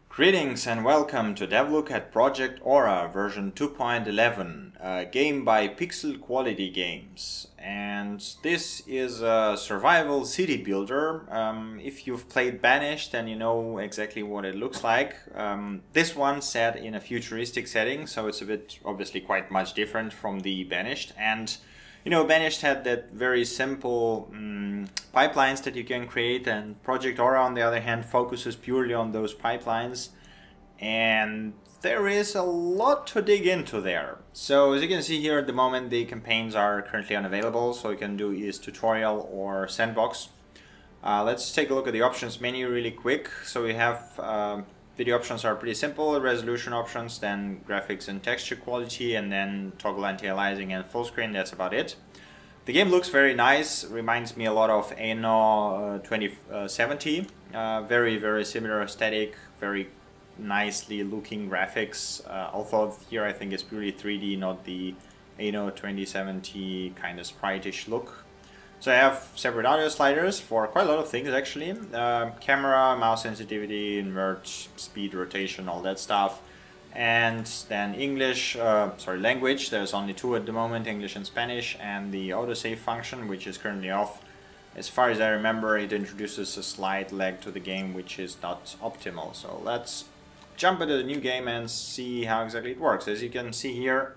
Greetings and welcome to DevLook at Project Aura version 2.11, a game by Pixel Quality Games. And this is a survival city builder. If you've played Banished, then you know exactly what it looks like. This one set in a futuristic setting, so it's a bit obviously quite much different from the Banished. And you know, Banished had that very simple pipelines that you can create, and Project Aura, on the other hand, focuses purely on those pipelines. And there is a lot to dig into there. So as you can see here at the moment, the campaigns are currently unavailable, so you can do either tutorial or sandbox. Let's take a look at the options menu really quick. So we have video options are pretty simple, resolution options, then graphics and texture quality, and then toggle anti-aliasing and full screen. That's about it. The game looks very nice, reminds me a lot of Anno 2070. Very, very similar aesthetic, very nicely looking graphics. Although here I think it's purely 3D, not the Anno 2070 kind of sprite-ish look. So I have separate audio sliders for quite a lot of things actually. Camera, mouse sensitivity, invert, speed, rotation, all that stuff. And then English, language, there's only two at the moment, English and Spanish, and the autosave function, which is currently off. As far as I remember, it introduces a slight lag to the game, which is not optimal. So let's jump into the new game and see how exactly it works. As you can see here,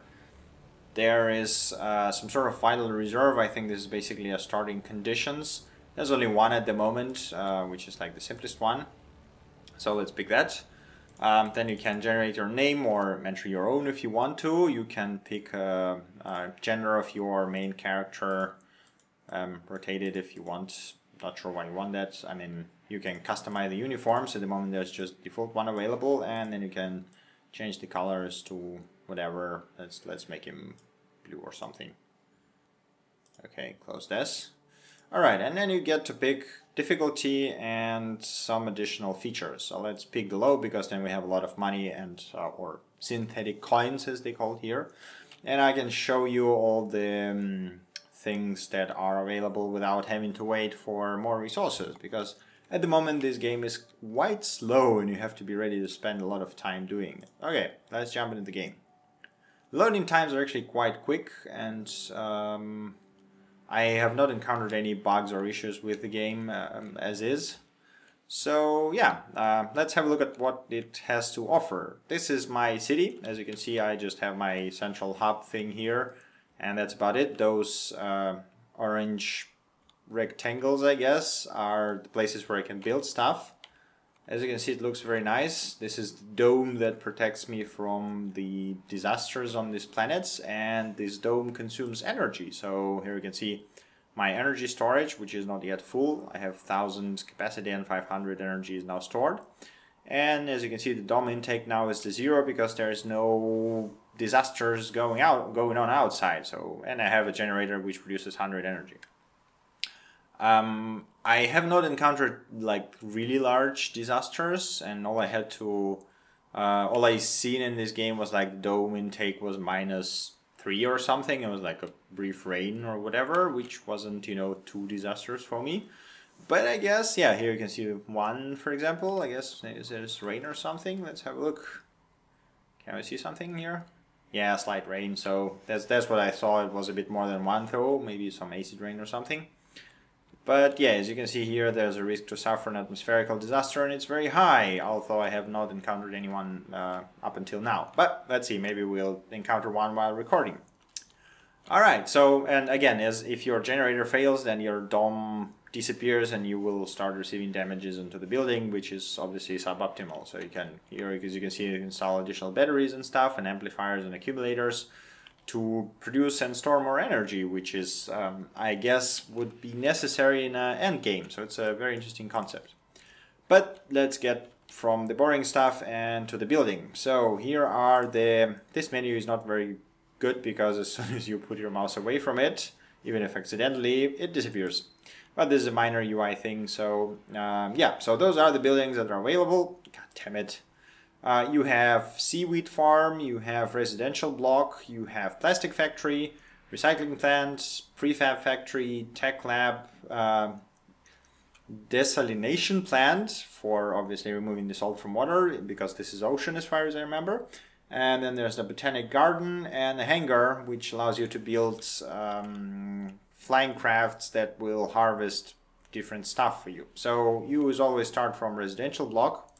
there is some sort of vital reserve. I think this is basically a starting conditions. There's only one at the moment, which is like the simplest one. So let's pick that. Then you can generate your name or enter your own if you want to. You can pick a gender of your main character, rotate it if you want. Not sure why you want that. I mean, you can customize the uniforms. At the moment there's just default one available, and then you can change the colors to whatever. Let's make him blue or something. Okay, close this. Alright, and then you get to pick difficulty and some additional features. So let's pick the low, because then we have a lot of money and or synthetic coins as they call it here. And I can show you all the things that are available without having to wait for more resources, because at the moment this game is quite slow and you have to be ready to spend a lot of time doing it. Okay, let's jump into the game. Loading times are actually quite quick, and I have not encountered any bugs or issues with the game as is. So yeah, let's have a look at what it has to offer. This is my city. As you can see, I just have my central hub thing here, and that's about it. Those orange rectangles, I guess, are the places where I can build stuff. As you can see, it looks very nice. This is the dome that protects me from the disasters on these planets, and this dome consumes energy. So here you can see my energy storage, which is not yet full. I have 1000 capacity and 500 energy is now stored. And as you can see, the dome intake now is to 0 because there is no disasters going on outside. So, and I have a generator which produces 100 energy. I have not encountered like really large disasters, and all I seen in this game was like dome intake was -3 or something. It was like a brief rain or whatever, which wasn't, you know, too disastrous for me. But I guess, yeah, here you can see one, for example. I guess there's rain or something. Let's have a look. Can we see something here? Yeah, slight rain. So that's what I saw. It was a bit more than one though, maybe some acid rain or something. But yeah, as you can see here, there's a risk to suffer an atmospherical disaster, and it's very high, although I have not encountered anyone up until now. But let's see, maybe we'll encounter one while recording. Alright, so, and again, if your generator fails, then your dome disappears and you will start receiving damages into the building, which is obviously suboptimal. So you can, here, as you can see, you can install additional batteries and stuff, and amplifiers and accumulators to produce and store more energy, which is, I guess, would be necessary in an end game. So it's a very interesting concept. But let's get from the boring stuff and to the building. So here are this menu is not very good, because as soon as you put your mouse away from it, even if accidentally, it disappears. But this is a minor UI thing. So yeah, so those are the buildings that are available. God damn it. You have seaweed farm, you have residential block, you have plastic factory, recycling plant, prefab factory, tech lab, desalination plant for obviously removing the salt from water, because this is ocean as far as I remember. And then there's the botanic garden and a hangar, which allows you to build flying crafts that will harvest different stuff for you. So you always start from residential block,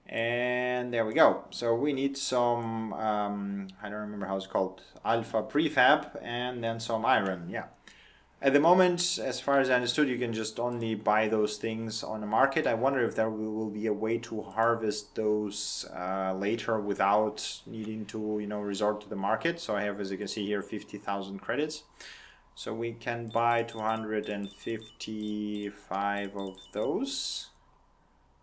and there we go. So we need some I don't remember how it's called, alpha prefab, and then some iron. Yeah, at the moment, as far as I understood, you can just only buy those things on the market. I wonder if there will be a way to harvest those later without needing to, you know, resort to the market. So I have, as you can see here, 50,000 credits. So we can buy 255 of those.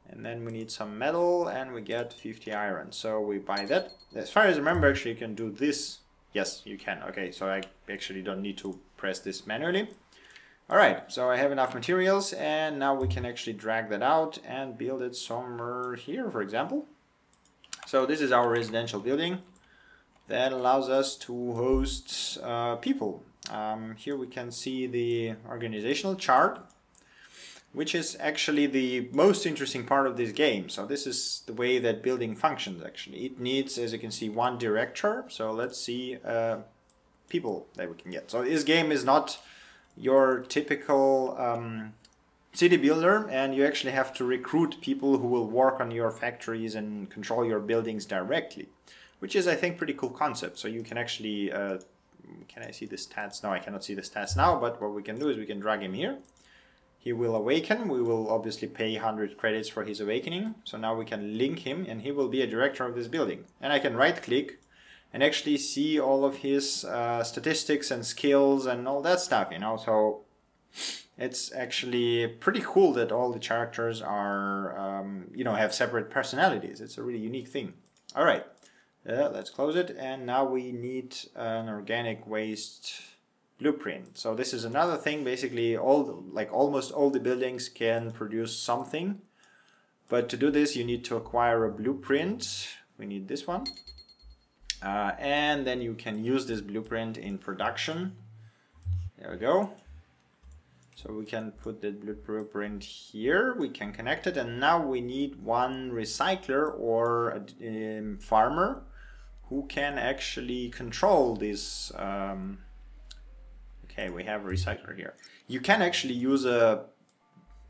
And then we need some metal, and we get 50 iron. So we buy that. As far as I remember, actually you can do this. Yes, you can. Okay, so I actually don't need to press this manually. All right, so I have enough materials, and now we can actually drag that out and build it somewhere here, for example. So this is our residential building that allows us to host people. Here we can see the organizational chart, which is actually the most interesting part of this game. So this is the way that building functions actually. It needs, as you can see, one director. So let's see people that we can get. So this game is not your typical city builder, and you actually have to recruit people who will work on your factories and control your buildings directly, which is, I think, pretty cool concept. So you can actually, can I see the stats? No, I cannot see the stats now, but what we can do is we can drag him here. He will awaken. We will obviously pay 100 credits for his awakening. So now we can link him, and he will be a director of this building. And I can right click and actually see all of his statistics and skills and all that stuff, you know. So it's actually pretty cool that all the characters are, you know, have separate personalities. It's a really unique thing. All right, let's close it. And now we need an organic waste blueprint. So this is another thing. Basically, almost all the buildings can produce something, but to do this, you need to acquire a blueprint. We need this one. And then you can use this blueprint in production. There we go. So we can put the blueprint here. We can connect it, and now we need one recycler or a farmer who can actually control this. Okay, we have a recycler here. You can actually use a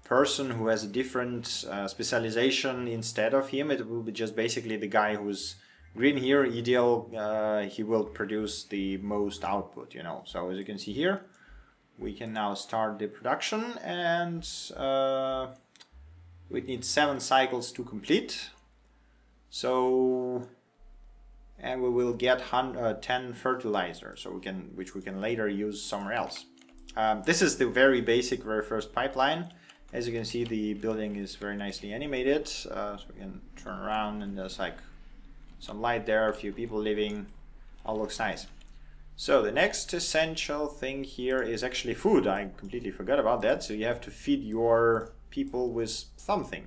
person who has a different specialization instead of him. It will be just basically the guy who's green here, ideal, he will produce the most output, you know. So as you can see here, we can now start the production, and we need 7 cycles to complete. So, and we will get 10 fertilizer, so which we can later use somewhere else. This is the very basic, very first pipeline. As you can see, the building is very nicely animated, so we can turn around and there's like some light there, a few people living, all looks nice. So the next essential thing here is actually food. I completely forgot about that. So you have to feed your people with something.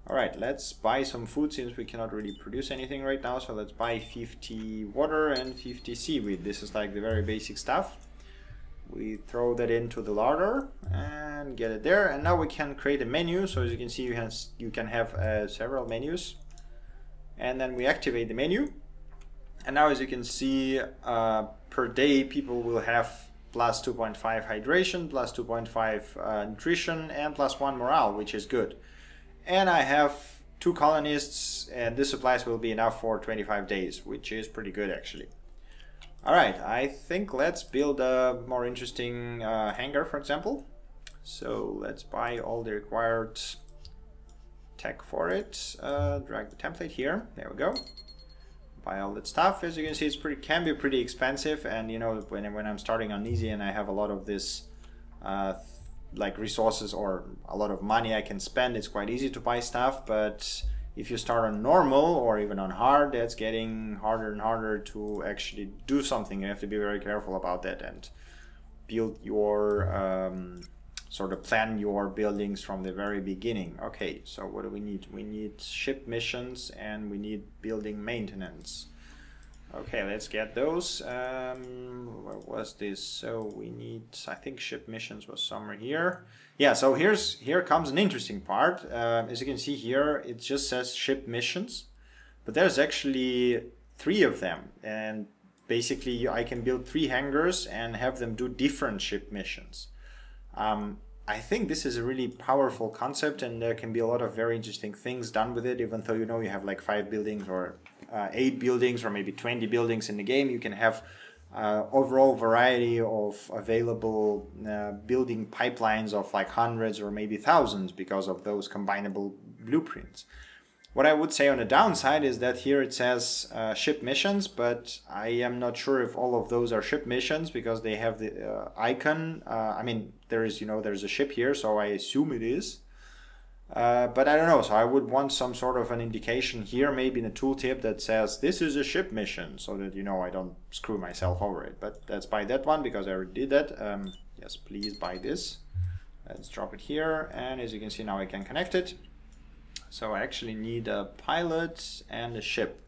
All right, let's buy some food since we cannot really produce anything right now. So let's buy 50 water and 50 seaweed. This is like the very basic stuff. We throw that into the larder and get it there. And now we can create a menu. So as you can see, you can have several menus. And then we activate the menu. And now as you can see, per day people will have plus 2.5 hydration, plus 2.5 nutrition, and plus 1 morale, which is good. And I have 2 colonists, and this supplies will be enough for 25 days, which is pretty good actually. All right, I think let's build a more interesting hangar, for example. So let's buy all the required tech for it. Drag the template here. There we go. Buy all that stuff. As you can see, it can be pretty expensive, and you know, when I'm starting on easy and I have a lot of this like resources or a lot of money I can spend, it's quite easy to buy stuff. But if you start on normal or even on hard, that's getting harder and harder to actually do something. You have to be very careful about that and build your sort of plan your buildings from the very beginning. Okay, so what do we need? We need ship missions and we need building maintenance. Okay, let's get those. Where was this? So we need, I think ship missions was somewhere here. Yeah, so here comes an interesting part. As you can see here, it just says ship missions, but there's actually 3 of them. And basically I can build 3 hangars and have them do different ship missions. I think this is a really powerful concept, and there can be a lot of very interesting things done with it. Even though you have like 5 buildings or 8 buildings or maybe 20 buildings in the game, you can have overall variety of available building pipelines of like hundreds or maybe thousands because of those combinable blueprints. What I would say on the downside is that here it says ship missions, but I am not sure if all of those are ship missions because they have the icon. I mean, there's a ship here, so I assume it is. But I don't know, so I would want some sort of an indication here, maybe in a tooltip that says this is a ship mission, so that I don't screw myself over it. But let's buy that one because I already did that. Yes, please buy this. Let's drop it here, and as you can see now I can connect it. So I actually need a pilot and a ship.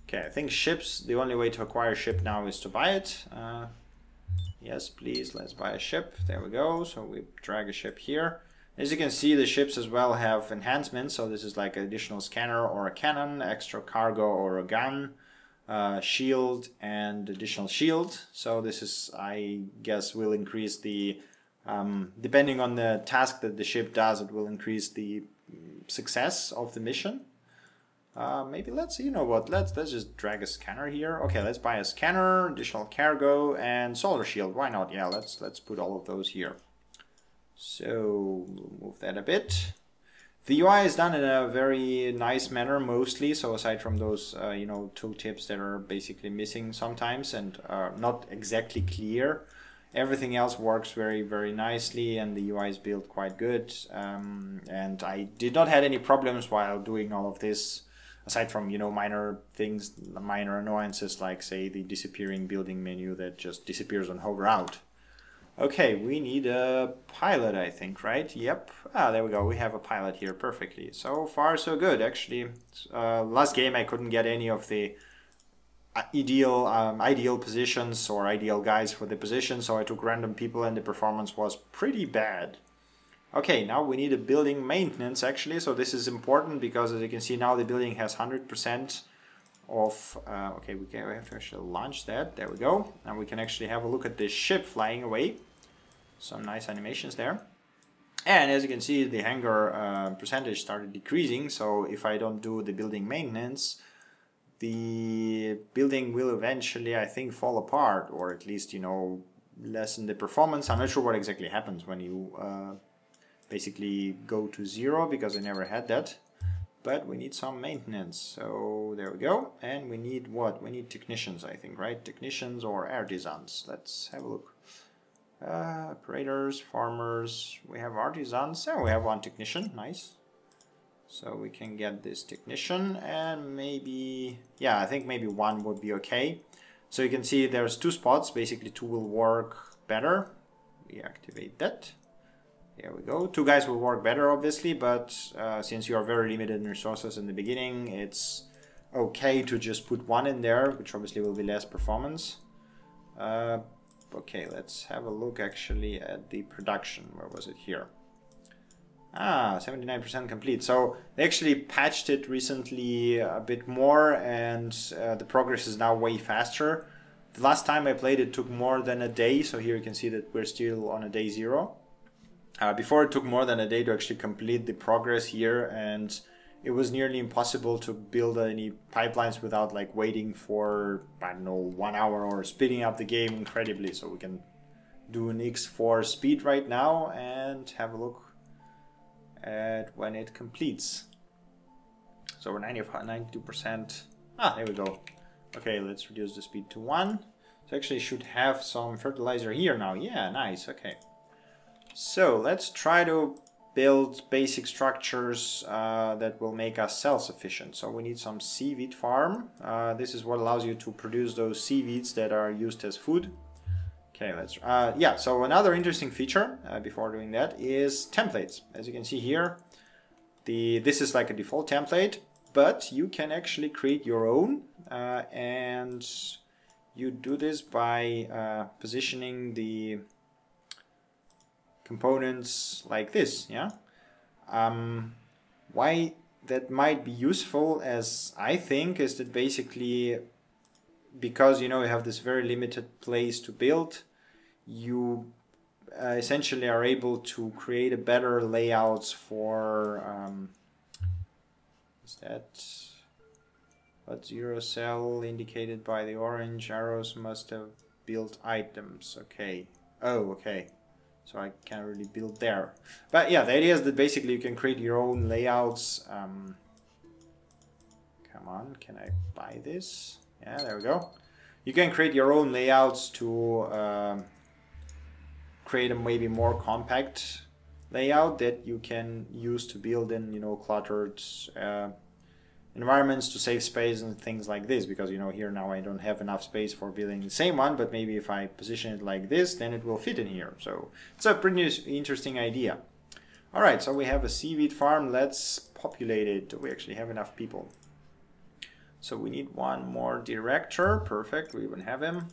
Okay, I think ships, the only way to acquire a ship now is to buy it. Yes, please, let's buy a ship. There we go. So we drag a ship here. As you can see, the ships as well have enhancements. So this is like an additional scanner or a cannon, extra cargo or a gun, shield and additional shield. So this is, I guess, will increase the, depending on the task that the ship does, it will increase the success of the mission. Maybe let's just drag a scanner here. Okay, let's buy a scanner, additional cargo, and solar shield. Why not? Yeah, let's put all of those here. So we'll move that a bit. The UI is done in a very nice manner mostly. So aside from those tooltips that are basically missing sometimes and are not exactly clear, everything else works very, very nicely, and the UI is built quite good. And I did not have any problems while doing all of this, aside from minor things, minor annoyances like say the disappearing building menu that just disappears on hover out. Okay, we need a pilot, I think, right? Yep. There we go. We have a pilot here perfectly. So far, so good. Actually, last game I couldn't get any of the ideal positions or ideal guys for the position, so I took random people and the performance was pretty bad. Okay, now we need a building maintenance actually, so this is important because as you can see now the building has 100% of okay, we have to actually launch that. There we go. And we can actually have a look at the ship flying away. Some nice animations there. And as you can see, the hangar percentage started decreasing, so if I don't do the building maintenance, the building will eventually, I think, fall apart, or at least, lessen the performance. I'm not sure what exactly happens when you basically go to 0, because I never had that. But we need some maintenance. So there we go. And we need what? We need technicians, I think, right? Technicians or artisans. Let's have a look. Operators, farmers. We have artisans. Oh, we have one technician. Nice. So we can get this technician, and maybe, yeah, I think maybe 1 would be okay. So you can see there's 2 spots. Basically 2 will work better. We activate that. There we go. 2 guys will work better, obviously, but since you are very limited in resources in the beginning, it's okay to just put 1 in there, which obviously will be less performance. Okay, let's have a look actually at the production. Where was it here? 79% complete. So they actually patched it recently a bit more, and the progress is now way faster. The last time I played it took more than a day, so here you can see that we're still on a day 0. Before it took more than a day to actually complete the progress here, and it was nearly impossible to build any pipelines without like waiting for, I don't know, 1 hour or speeding up the game incredibly. So we can do an X4 speed right now and have a look at when it completes. So we're 92%. There we go. Okay, let's reduce the speed to 1. So actually should have some fertilizer here now. Yeah, nice. Okay. So let's try to build basic structures that will make us self-sufficient. So we need some seaweed farm. This is what allows you to produce those seaweeds that are used as food. Okay, let's yeah, so another interesting feature before doing that is templates. As you can see here, this is like a default template. but you can actually create your own, and you do this by positioning the components like this. Yeah. Why that might be useful, as I think, is that basically because you have this very limited place to build, you essentially are able to create a better layouts for is that what zero cell indicated by the orange arrows must have built items. Okay. Oh, okay. So I can't really build there. But yeah, the idea is that basically you can create your own layouts. Come on, can I buy this? Yeah, there we go. You can create your own layouts to create a maybe more compact layout that you can use to build in, cluttered environments to save space and things like this, because here now I don't have enough space for building the same one, but maybe if I position it like this, then it will fit in here. So it's a pretty interesting idea. All right, so we have a seaweed farm. Let's populate it. Do we actually have enough people? So we need one more director. Perfect, we even have him.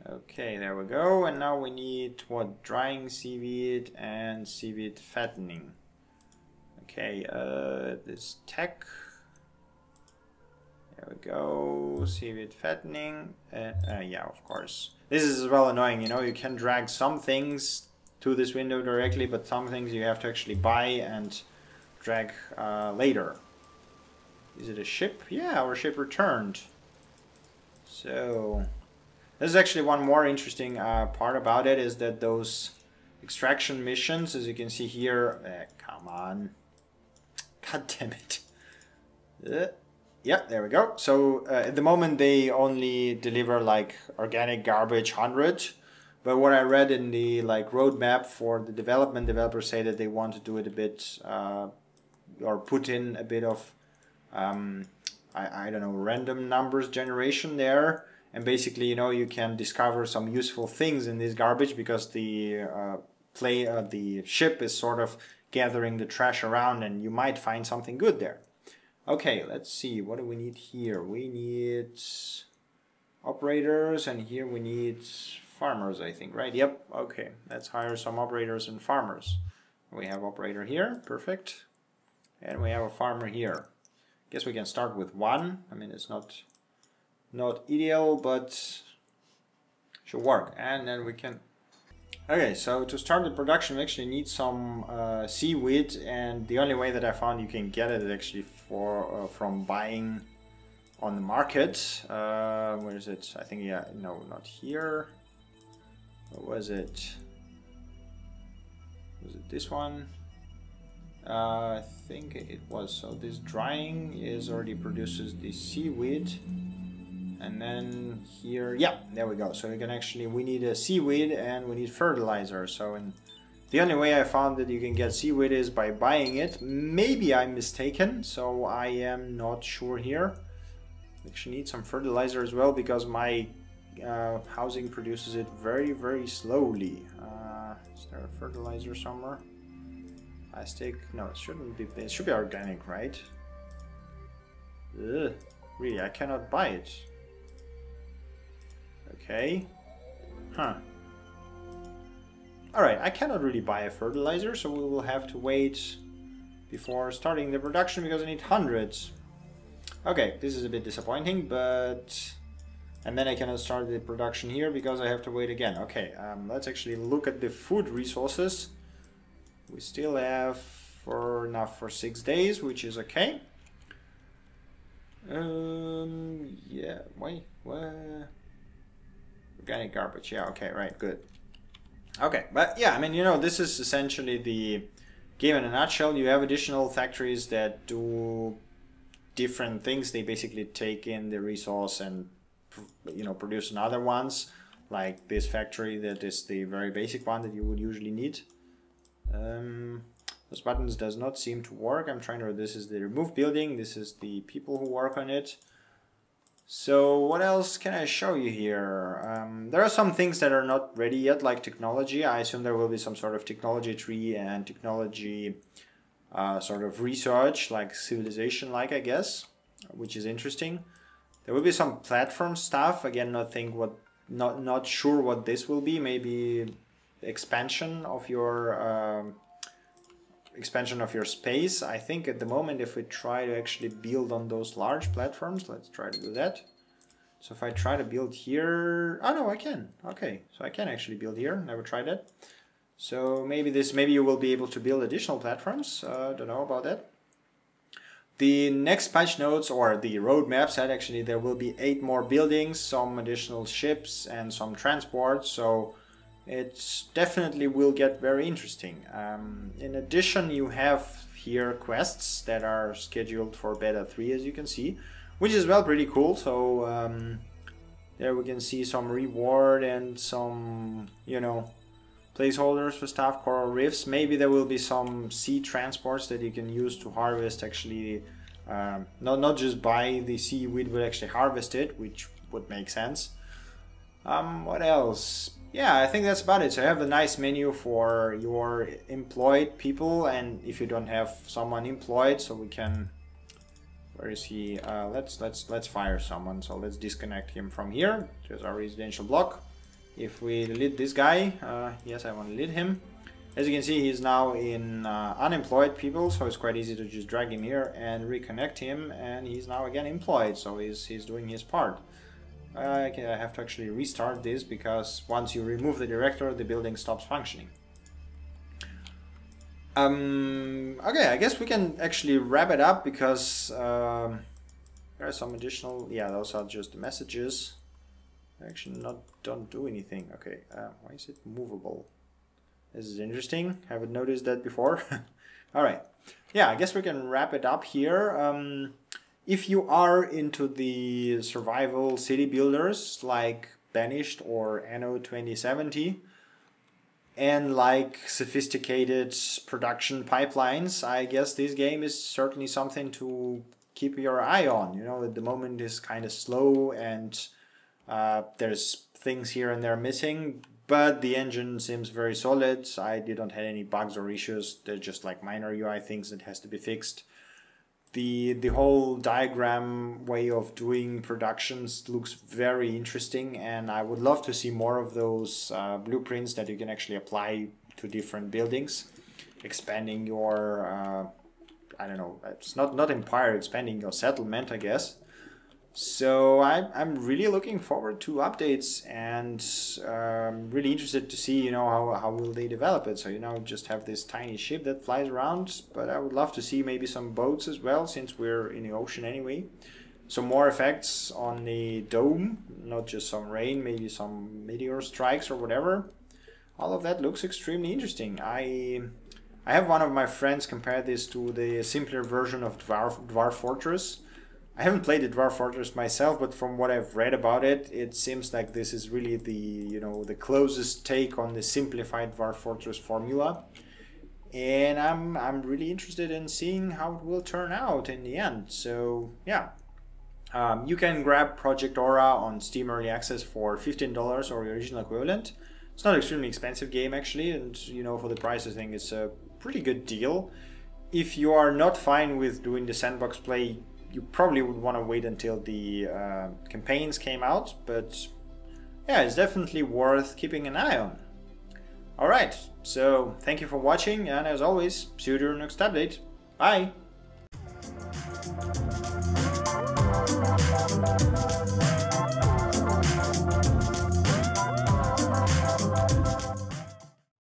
Okay, there we go. And now we need what? Drying seaweed and seaweed fattening. Okay, this tech. There we go. Seaweed fattening. Yeah, of course. This is as well annoying. You can drag some things to this window directly, but some things you have to actually buy and drag later. Is it a ship? Yeah, our ship returned. So this is actually one more interesting part about it, is that those extraction missions, as you can see here, come on. God damn it. Yeah, there we go. So at the moment they only deliver like organic garbage 100. But what I read in the roadmap for the developers say that they want to do it a bit, or put in a bit of, I don't know, random numbers generation there. And basically, you can discover some useful things in this garbage, because the the ship is sort of gathering the trash around, and you might find something good there. Okay, let's see. What do we need here? We need operators, and here we need farmers, I think, right? Yep. Okay, let's hire some operators and farmers. We have operator here. Perfect. And we have a farmer here. Guess we can start with one. I mean, it's not ideal, but should work. And then we can... Okay, so to start the production, we actually need some seaweed, and the only way that I found you can get it is actually from buying on the market. Where is it? I think, yeah, no, not here. What was it? Was it this one? I think it was. So this drying already produces the seaweed. And then here, yeah, there we go. So we can we need a seaweed and we need fertilizer. So the only way I found that you can get seaweed is by buying it. Maybe I'm mistaken, so I am not sure here. We actually need some fertilizer as well, because my housing produces it very, very slowly. Is there a fertilizer somewhere? Plastic? No, it shouldn't be. It should be organic, right? Ugh, really, I cannot buy it. Okay. Huh. Alright, I cannot really buy a fertilizer, so we will have to wait before starting the production, because I need hundreds. Okay, this is a bit disappointing, but... And then I cannot start the production here because I have to wait again. Okay, let's actually look at the food resources. We still have enough for 6 days, which is okay. Yeah, wait, what? Organic garbage, yeah, okay, right, good. Okay, but yeah, I mean, this is essentially the game in a nutshell. You have additional factories that do different things. They basically take in the resource and, produce another ones, like this factory that is the very basic one that you would usually need. Those buttons does not seem to work. I'm trying to, this is the remove building, this is the people who work on it. So what else can I show you here? There are some things that are not ready yet, like technology. I assume there will be some sort of technology tree and technology sort of research, like civilization-like, I guess, which is interesting. There will be some platform stuff. Again, not sure what this will be. Maybe expansion of your space. I think at the moment, if we try to actually build on those large platforms, let's try to do that. So if I try to build here, oh no, I can. Okay, so I can actually build here. Never tried that. So maybe you will be able to build additional platforms. Don't know about that. The next patch notes, or the roadmap, said actually there will be 8 more buildings, some additional ships and some transport. So it definitely will get very interesting. In addition, you have here quests that are scheduled for beta 3, as you can see, which is well pretty cool. So there we can see some reward and some, you know, placeholders for stuff, coral reefs. Maybe there will be some sea transports that you can use to harvest, actually, not just buy the seaweed, but actually harvest it, which would make sense. What else? Yeah, I think that's about it. So I have a nice menu for your employed people, and if you don't have someone employed, so we can, where is he? Let's fire someone. So let's disconnect him from here. There's our residential block. If we delete this guy, yes, I want to delete him. As you can see, he's now in unemployed people, so it's quite easy to just drag him here and reconnect him, and he's now again employed, so he's doing his part. I have to actually restart this, because once you remove the director, the building stops functioning. Okay, I guess we can actually wrap it up, because there are some additional, yeah, those are just the messages. Actually don't do anything. Okay, why is it movable? This is interesting. Haven't noticed that before. All right, yeah, I guess we can wrap it up here. If you are into the survival city builders like Banished or Anno 2070 and like sophisticated production pipelines, I guess this game is certainly something to keep your eye on. You know, at the moment is kind of slow, and there's things here and there missing, but the engine seems very solid. I didn't have any bugs or issues. They're just like minor UI things that has to be fixed. The whole diagram way of doing productions looks very interesting, and I would love to see more of those blueprints that you can actually apply to different buildings, expanding your I don't know, it's not empire, expanding your settlement, I guess. So I'm really looking forward to updates, and really interested to see, you know, how will they develop it. So, you know, just have this tiny ship that flies around, but I would love to see maybe some boats as well, since we're in the ocean anyway. Some more effects on the dome, not just some rain, maybe some meteor strikes or whatever. All of that looks extremely interesting. I have one of my friends compare this to the simpler version of Dwarf Fortress. I haven't played the Dwarf Fortress myself, but from what I've read about it, it seems like this is really the, you know, the closest take on the simplified Dwarf Fortress formula. And I'm really interested in seeing how it will turn out in the end. So yeah, you can grab Project Aura on Steam Early Access for $15 or the original equivalent. It's not an extremely expensive game actually, and you know, for the price I think it's a pretty good deal. If you are not fine with doing the sandbox play, you probably would want to wait until the campaigns came out, but yeah, it's definitely worth keeping an eye on. Alright, so thank you for watching, and as always, see you during the next update. Bye!